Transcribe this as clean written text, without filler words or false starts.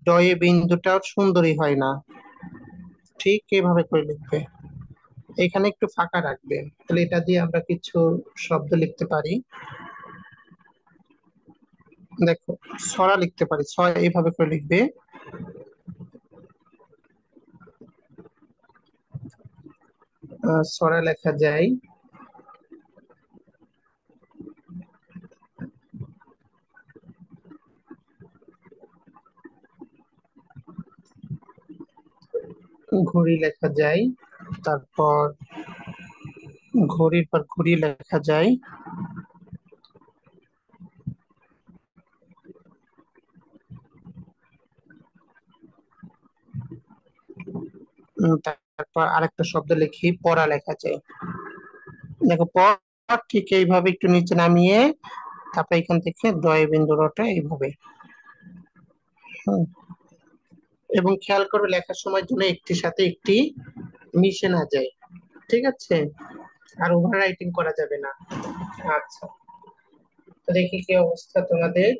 ডয়ে বিন্দুটাও সুন্দরী হয় না। ঠিক এভাবে করে লিখবে। এখানে একটু ফাঁকা রাখবে, তাহলে এটা দিয়ে আমরা কিছু শব্দ লিখতে পারি। দেখো, ছড়া লিখতে পারি, ছয় এইভাবে করে লিখবে। ছড়া লেখা যায়। ঘড়ি লেখা যায়। তারপর ঘড়ির পর ঘড়ি লেখা যায়। তারপর আরেকটা শব্দ লিখি, পড়া লেখা যায়। দেখো, পর ঠিক এইভাবে একটু নিচে নামিয়ে তারপর এখান থেকে ডয় বিন্দু রটা এইভাবে। হুম। এবং খেয়াল করবে লেখার সময় যেন একটির সাথে একটি মিশে না যায়। ঠিক আছে? আর ওভার রাইটিং করা যাবে না। আচ্ছা, তো দেখি কি অবস্থা তোমাদের।